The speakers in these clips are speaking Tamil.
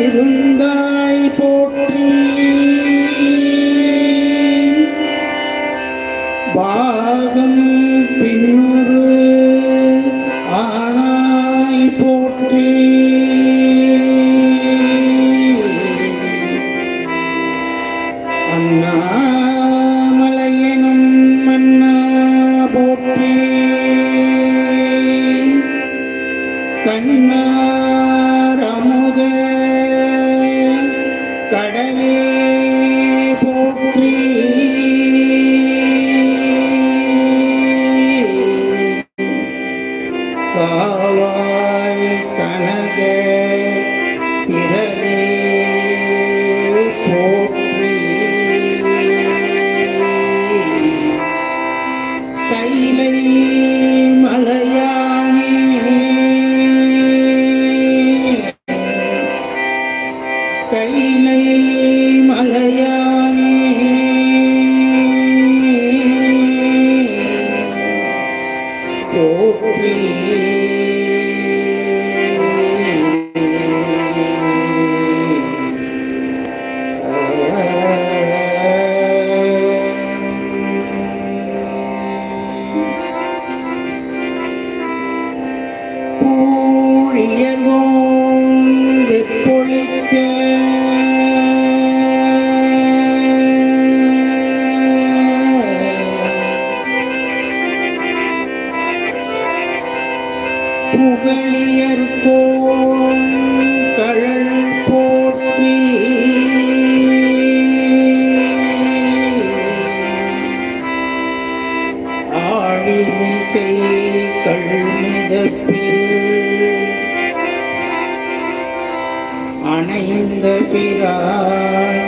இருந்தாய் போற்றி பாகம் பின்னொரு ஆனாய் போற்றி அண்ணாமலையனும் மன்னா போற்றி கண்ணார் அமுத கடலே போற்றி காவாய் கனக திரளே போற்றி கைலை மலையானே கைலை மலையானே போற்றி பூழியர்கோண்டு பொழித்த புகழியர்கோன் கழல் போற்றி ஆழிமிசை கள்மிதப்பில் அணைந்த பிரான்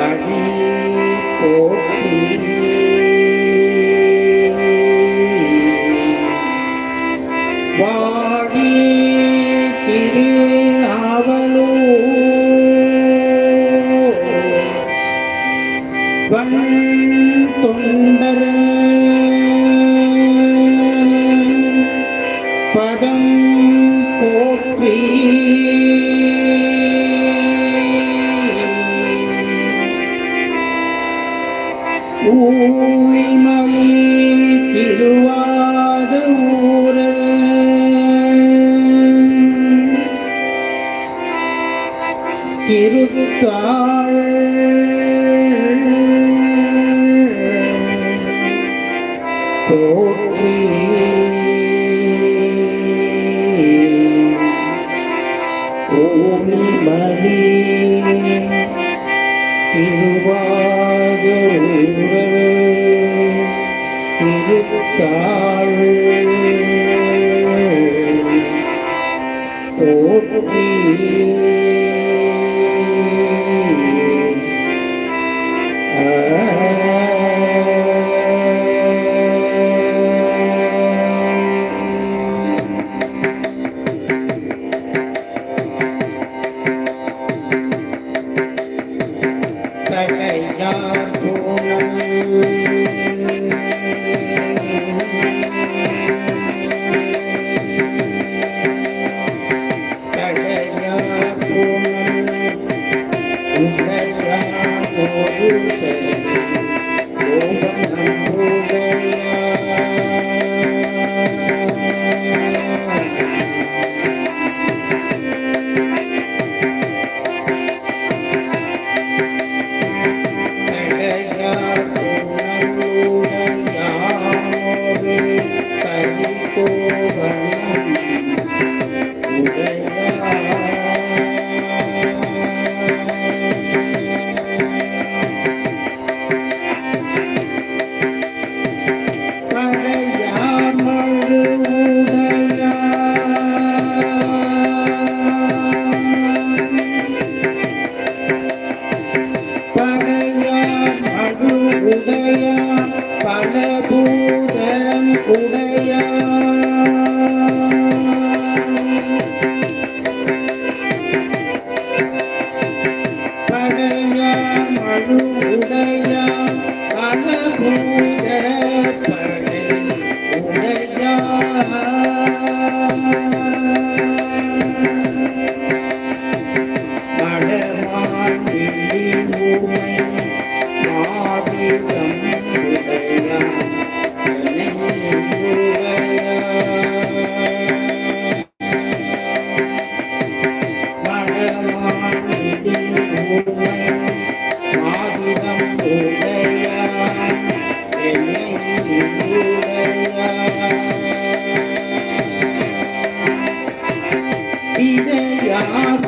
அடி போற்றி வாடி திருநாவலோ வன் தொண்டர் பதம் போற்றி ஊழிமலி திருவாத ஊரல் திருத்தாள் போற்றி ஊழிமலி திருவாத ஊரல் திருத்தாள் போற்றி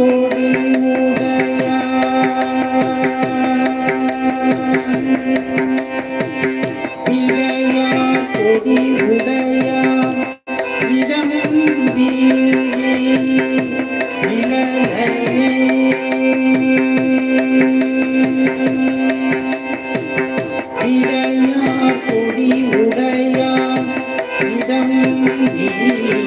கொடி உடையான் இளையா கொடி உடையான் இடமும் வீழி நிழலையே இளையா கொடி உடையான் இடமும் வீழி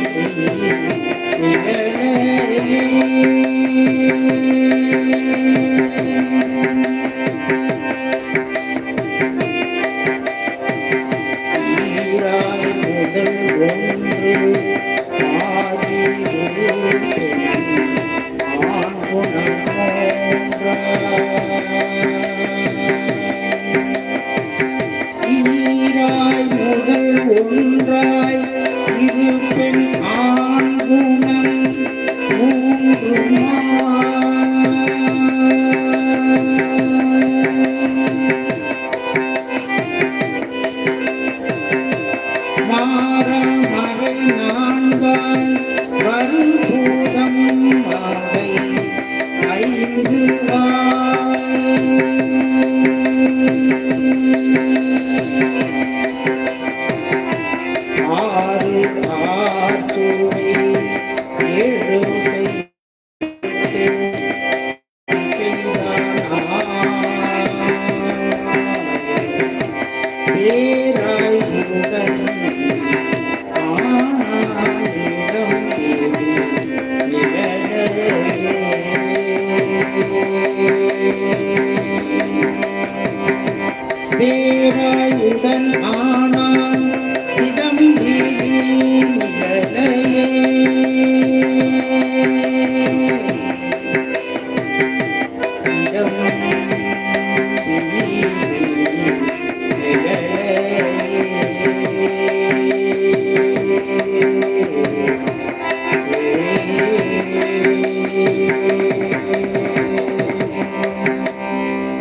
பேராயுடன் ஆனான் இடம் நிழலையே இடம்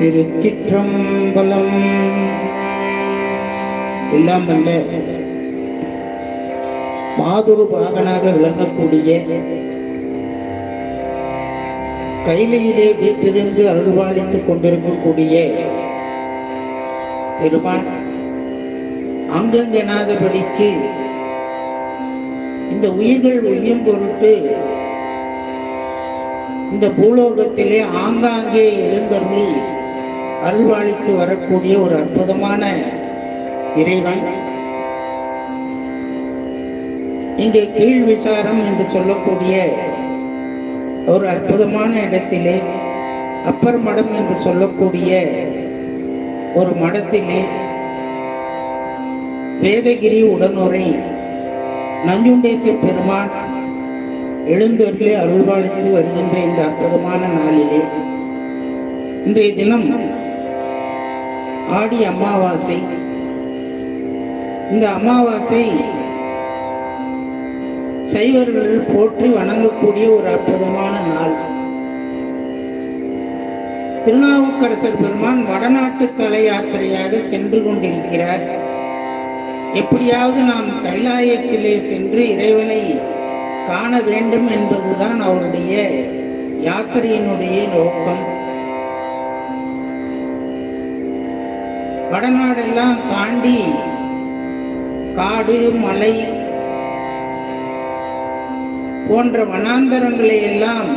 திருச்சிற்றம்பலம். எல்லாம் வல்ல மாதுரு பாகனாக விளங்கக்கூடிய கையிலே வீட்டிலிருந்து அருள்வாளித்துக் கொண்டிருக்கக்கூடிய பெருமான் அங்கங்கெனாதபடிக்கு இந்த உயிர்கள் உய்யும் பொருட்டு இந்த பூலோகத்திலே ஆங்காங்கே எழுந்தருளி அருள்வாளித்து வரக்கூடிய ஒரு அற்புதமான இறைவன். இங்கே கீழ் விசாரம் என்று சொல்லக்கூடிய ஒரு அற்புதமான இடத்திலே, அப்பர் மடம் என்று சொல்லக்கூடிய ஒரு மடத்திலே வேதகிரி உடனுரை நஞ்சுண்டேச பெருமான் எழுந்தருளி அருள்வாளித்து வருகின்ற இந்த அற்புதமான நாளிலே இன்றைய தினம் ஆடி அமாவாசை. இந்த அமாவாசை சைவர்கள் போற்றி வணங்கக்கூடிய ஒரு அற்புதமான நாள். திருநாவுக்கரசர் பெருமான் வடநாட்டு தல யாத்திரையாக சென்று கொண்டிருக்கிறார். எப்படியாவது நாம் கைலாயத்திலே சென்று இறைவனை காண வேண்டும் என்பதுதான் அவருடைய யாத்திரையினுடைய நோக்கம். வடநாடெல்லாம் தாண்டி காடு மலை போன்ற வனாந்தரங்களை எல்லாம்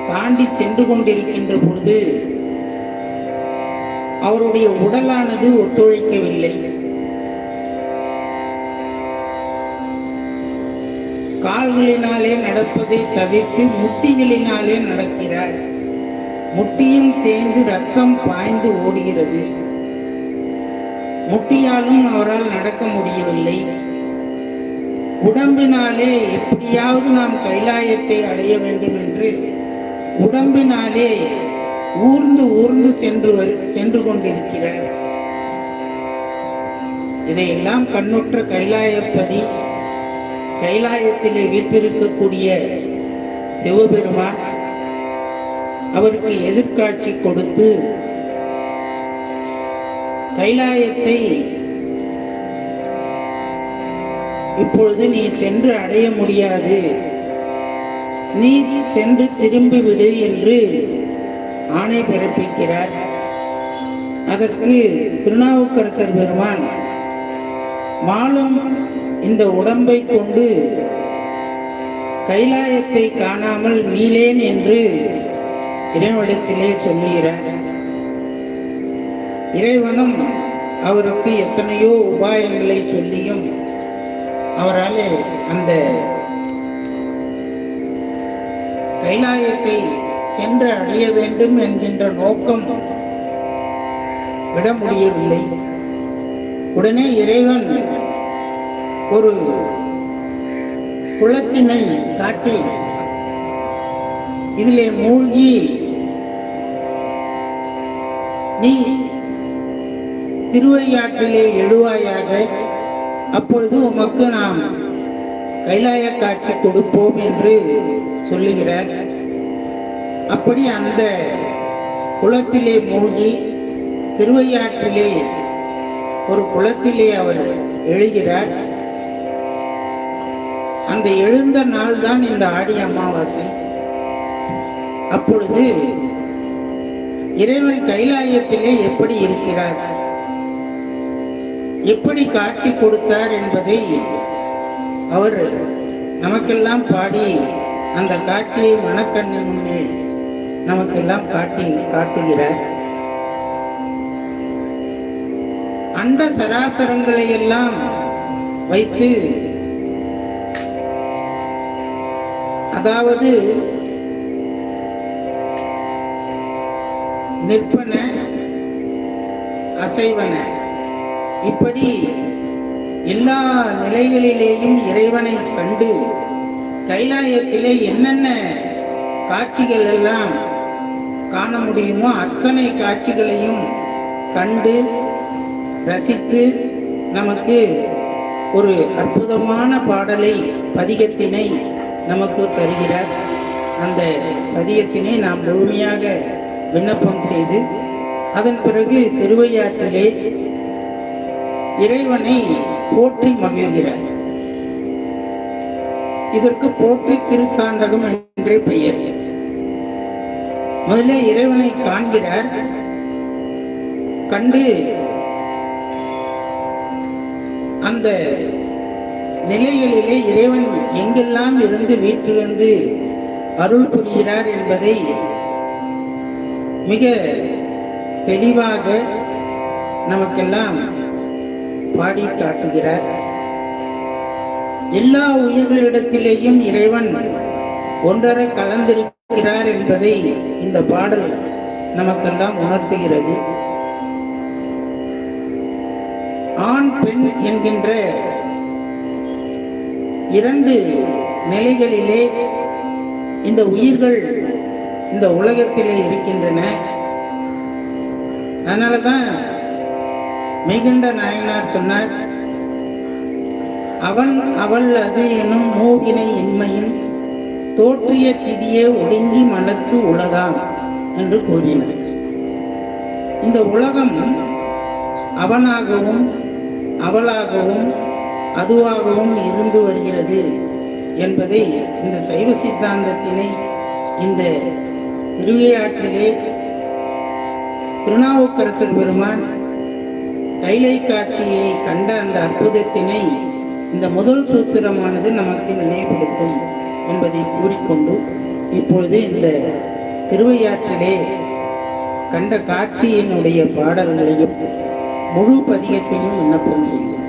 தாண்டி சென்று கொண்டிருக்கின்ற பொழுது அவருடைய உடலானது ஒத்துழைக்கவில்லை. கால்களினாலே நடப்பதை தவிர்த்து முட்டிகளினாலே நடக்கிறார். முட்டியும் தேய்ந்து ரத்தம் பாய்ந்து ஓடுகிறது. முட்டியாலும் அவரால் நடக்க முடியவில்லை. உடம்பினாலே எப்படியாவது நாம் கைலாயத்தை அடைய வேண்டும் என்று உடம்பினாலே ஊர்ந்து ஊர்ந்து சென்று கொண்டிருக்கிறார். இதையெல்லாம் கண்ணுற்ற கைலாயப்பதி, கைலாயத்திலே வீற்றிருக்கக்கூடிய சிவபெருமான் அவருக்கு எதிர்காட்சி கொடுத்து கைலாயத்தை இப்பொழுது நீ சென்று அடைய முடியாது, நீ சென்று திரும்பிவிடு என்று ஆணை பிறப்பிக்கிறார். அதற்கு திருநாவுக்கரசர் பெருமான், மாலும் இந்த உடம்பை கொண்டு கைலாயத்தை காணாமல் மீளேன் என்று இறைவனிடத்திலே சொல்லுகிறார். இறைவனும் அவருக்கு எத்தனையோ உபாயங்களை சொல்லியும் அவரால் அந்த கைலாயத்தை சென்று அடைய வேண்டும் என்கின்ற நோக்கம் விட முடியவில்லை. உடனே இறைவன் ஒரு குளத்தினை காட்டி இதிலே மூழ்கி நீ திருவையாற்றிலே எழுவாயாக, அப்பொழுது உமக்கு நாம் கைலாய காட்சி கொடுப்போம் என்று சொல்லுகிறார். அப்படி அந்த குளத்திலே மூழ்கி திருவையாற்றிலே ஒரு குளத்திலே அவர் எழுகிறார். அந்த எழுந்த நாள் தான் இந்த ஆடி அமாவாசை. அப்பொழுது இறைவன் கைலாயத்திலே எப்படி இருக்கிறார், எப்படி காட்சி கொடுத்தார் என்பதை அவர் நமக்கெல்லாம் பாடி அந்த காட்சியை மனக்கண்ணின் முன்னே நமக்கெல்லாம் காட்டுகிறார். அண்ட சராசரங்களை எல்லாம் வைத்து, அதாவது நிற்பன அசைவன, இப்படி எல்லா நிலைகளிலேயும் இறைவனை கண்டு கைலாயத்திலே என்னென்ன காட்சிகள் எல்லாம் காண முடியுமோ அத்தனை காட்சிகளையும் கண்டு ரசித்து நமக்கு ஒரு அற்புதமான பாடலை, பதிகத்தினை நமக்கு தருகிறார். அந்த பதிகத்தினை நாம் முழுமையாக விண்ணப்பம் செய்து அதன் பிறகு திருவையாற்றிலே இறைவனை போற்றி மகிழ்கிறார். இதற்கு போற்றி திருத்தாண்டகம் என்றே பெயர். முதல்ல இறைவனை காண்கிறார். கண்டு அந்த நிலைகளிலே இறைவன் எங்கெல்லாம் இருந்து வீட்டிலிருந்து அருள் புரிகிறார் என்பதை மிக தெளிவாக நமக்கெல்லாம் பாடி காட்டுகிறார். எல்லா உயிர்களிடத்திலேயும் இறைவன் ஒன்றரை கலந்திருக்கிறார் என்பதை இந்த பாடல் நமக்கெல்லாம் உணர்த்துகிறது. ஆண் பெண் என்கின்ற இரண்டு நிலைகளிலே இந்த உயிர்கள் இந்த உலகத்திலே இருக்கின்றன. அதனாலதான் மெய்கண்ட நாயனார் சொன்னார், அவன் அவள் அது எனும் மூகினை இன்மையின் தோற்றிய திதியே ஒடுங்கி மலத்து உலகாம் என்று கூறினார். இந்த உலகம் அவனாகவும் அவளாகவும் அதுவாகவும் இருந்து வருகிறது என்பதை இந்த சைவ சித்தாந்தத்தினை இந்த திருவையாற்றிலே திருநாவுக்கரசர் பெருமான் கைலை காட்சியை கண்ட அந்த அற்புதத்தினை இந்த முதல் சூத்திரமானது நமக்கு நினைவுபடுத்தும் என்பதை கூறிக்கொண்டு இப்பொழுது இந்த திருவையாற்றிலே கண்ட காட்சியினுடைய பாடல்களையும் முழு பதிகத்தையும் விண்ணப்பம் செய்யும்.